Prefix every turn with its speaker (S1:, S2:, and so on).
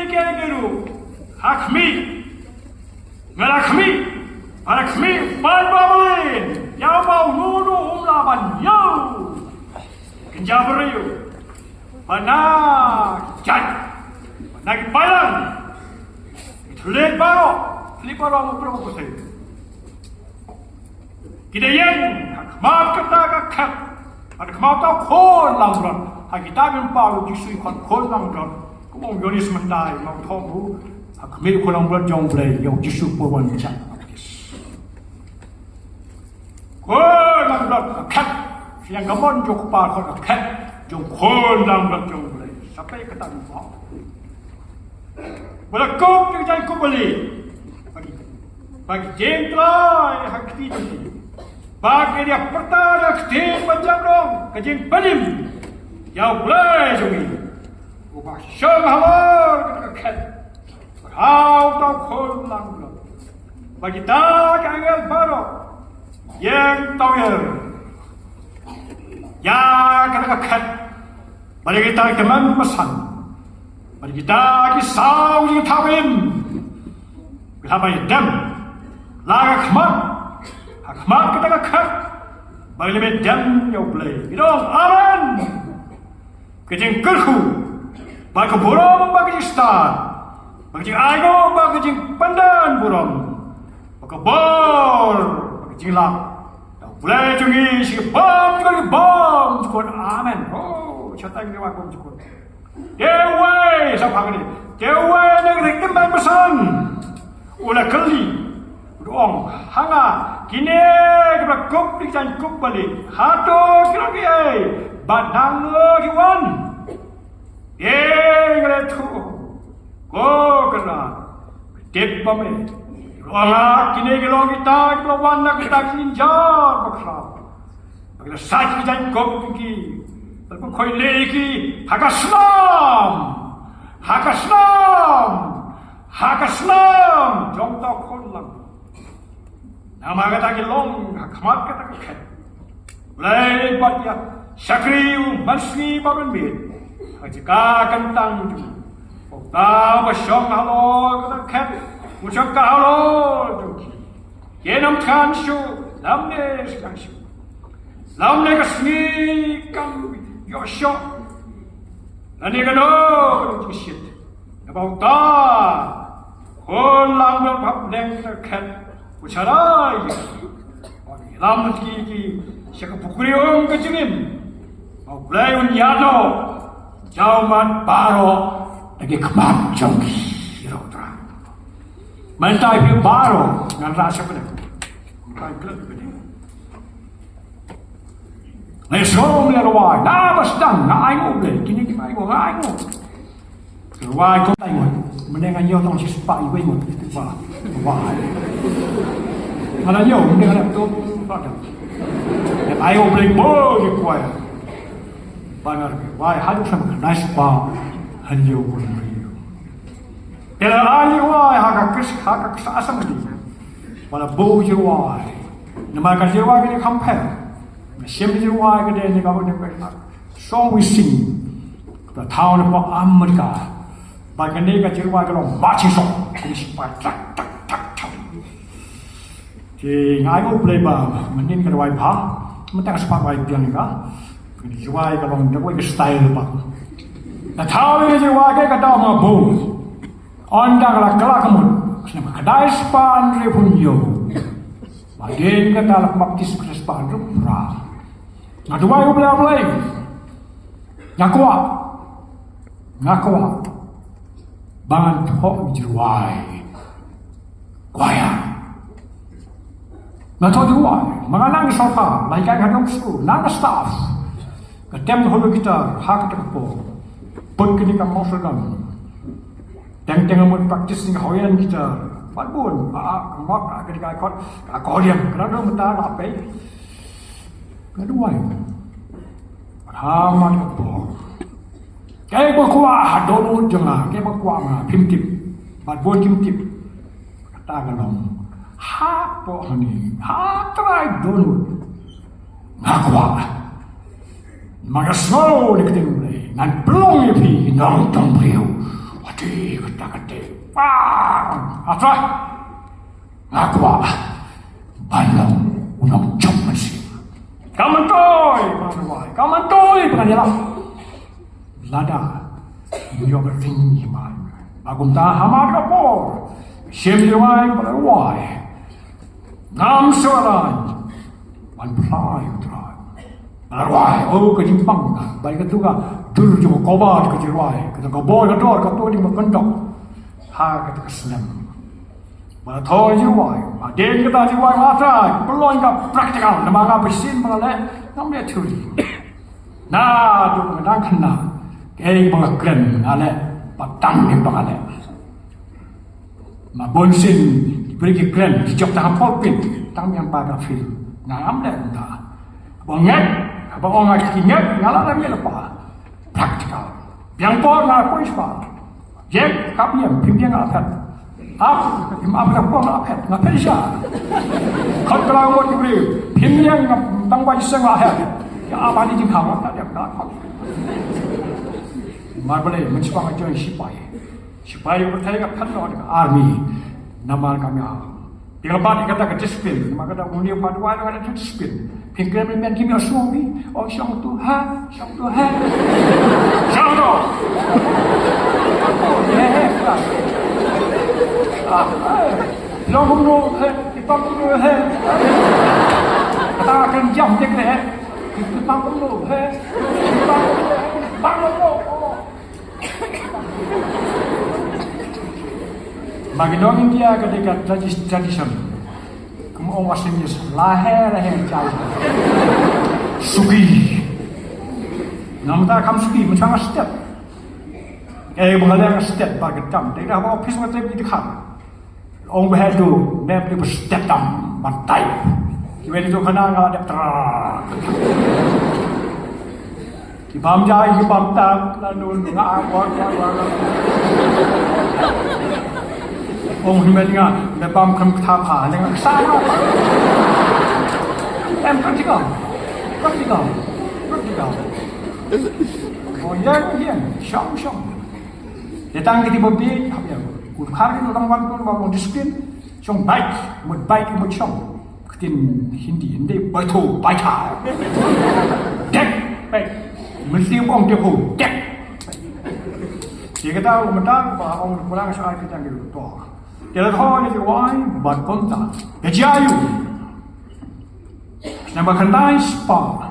S1: Keru, Hakmi, Melakmi, Alakmi, Balbabalin, Yamau Nunu Umlaban, Yo, Kenjabriu, Panak, Jat, Panak Balang, Tulen Baro, Fliparong Proposal. Kita yang Hakmat kata kat, ada kemata kol langran, kita membawa justru ikut kol langran. Kau Yonis mentai, mau tahu, Hakmi kol langran jauh belai, yang justru perwan cat. Kol langran kat, yang gamon jauh par kol kat, jauh kol langran jauh belai. Sampai kata lupa. Berlaku kerjaan kau beli, bagi jenderal hak itu. Bagi dia pertara keting panjang dong, kejing pelim, jauh belai jungi. Ubah syong halor kata kau tahu kol langran. Bagi tak angel baru, yang tahu ya kata bagi kita teman pesan, bagi kita kisah yang tawin, kenapa dam, laga kemat. Hakmat kita kat, bagi lebih jam yang boleh. Idong aman, kejeng kerhu, bagi burung bagi star, bagi aigo bagi pandan burung, bagi bor bagi jilak. Boleh jungi si bom juga bom cukup aman. Oh, siapa yang dewa bom cukup. Dewa, siapa ini? Dewa negeri tempat pesan, ulah keli. Doang, hanga, kini kita kup dan kup balik. Hato kira kira, badang lagi wan. Kira tu, kau kena, tip pame. Orang kini kita wan nak kita kinjar bakal. Kita sakit dan kup lagi. Lepas kau lagi, hakaslam, hakaslam, hakaslam. Jom tak kolam. Nama kata kilong, hakmat kata kat. Mulai buat ya, syakriu, masni bagan bid. Jika kentang tu, kita bersyok halo kata kat, bersyok halo tu. Yenam kan syu, lamne sekarang syu. Lamne kasni kan yosyok. Lani kano tu shit. About that, kol lamne bab deng kata kat. Ucarai, lama lagi siapa pukuli orang kecilin, mau belai unyano, jauhan baru lagi kemat jangki, rautra. Mentai pi baru ngan rasa pada, bukan kelak pada. Lesom lerawai, nama sedang, naimu belai, kini kita naimu, naimu. Lerawai kau naimu, mendengar nyotong si sepak ibu ibu, wah. Kalau yo, mending ada tu, ada. Ayo beli bol je kuai. Bangar, wah hadu sama nice bar, hanyo pun beli. Kalau ayo wah haka asam ni, wala bol je wah. Nama kerja wah ni compare. Siapa je wah kita ni kau ni kau. Song we sing, the town of America. Bagai ni kerja wah kalau macam song, kau siapa tak. Jadi, aku boleh mending kalau wipe mentang sepak wipe yang ni kan, jual kalau nak wipe style apa. Nah, tahu ni jual ke kata apa bom, anda kalau kelak kamu, kenapa kedai sepak Andre pun yo, bagian kata lah baptis sepak Andre pura. Nah, dua aku boleh, ngaku, bangan hok jual, kuaya. Nah, tahu juga, mengenang sofa, lagi kan hadam school, nama staff, ketem hulu kita hak terpo, pun kini kamu sedang, teng mau praktis ni kawan kita, pun, mak ketika akor yang kerana mentah apa, kedua, ramai terpo, kayak berkuah dulu jangan, kayak berkuah mah, pimtip, pun pimtip, kata galong. Hapo ni, hatrai dulu, ngakwa, mga slow ni kita mulai, nan belum ya pi, nang tampiu, Kete, apa? Aku balong unang jump sih. Kamantoy, penganilah. Lada, yo bertinggi man. Agum ta hamad kapor. Shem liwai berwai. Ngam soalan. Man play utrai. Berwai, kejimpang. Balik itu ka dur juga kobar kejirwai. Kita kobar kedor kapor di makendok. Ha kata kesenam. Malah thoi jiwai. Adeng kita jiwai matrai. Belum ka praktikal. Nama ka besin malah namanya teori. Nah, tu kadang kena. Kaya mga kren, ale, patang yung pangale. Mabonsin, diberi kren, dijok tangan polpin, tang yang pada film. Ngam deh, entah. Abang orang kikinget, ngalah lagi lepas. Praktikal. Yang por ngalah pun ispa. Jek, kapi yang pimpin ngapet. Apa pun ngapet siya. Kau kalau mau diberi, pimpin yang tang baju ngapet. Ya apa ni jengkau ngapet, dia ngapet. Marbale mencipang aja sipai bertanya kan army nama kami tinggal pada kata disiplin nama kata undi pada ada disiplin pinggiran memang kimi asumi syang Tuhan long kita kata akan jam dia kita bagi dong India ketika tradition kemudian wasingnya lahir jauh suki namanya kamu suki macam step mengalir step bagi tam tidak apa office macam itu kan orang berhadu nem di step tam bantai kira itu kena nggak ada terang Ibam jai, ibam tak, lalu ngawak. Ông mình nga, ibam kem thapa, dengan sana. Praktikal. Oh ya, syam. Datang ke tiba bi, apa ya? Kurang orang wan pun mau disiplin, syong baik, mut syong. Ketin Hindi betul baik. Dek, baik. Mesti orang dia pun dek. Dia kata mentang bahawa orang pulang soal kita gitu toh. Dia tahu ni why but konta. Kejayu. Nama kentai spa.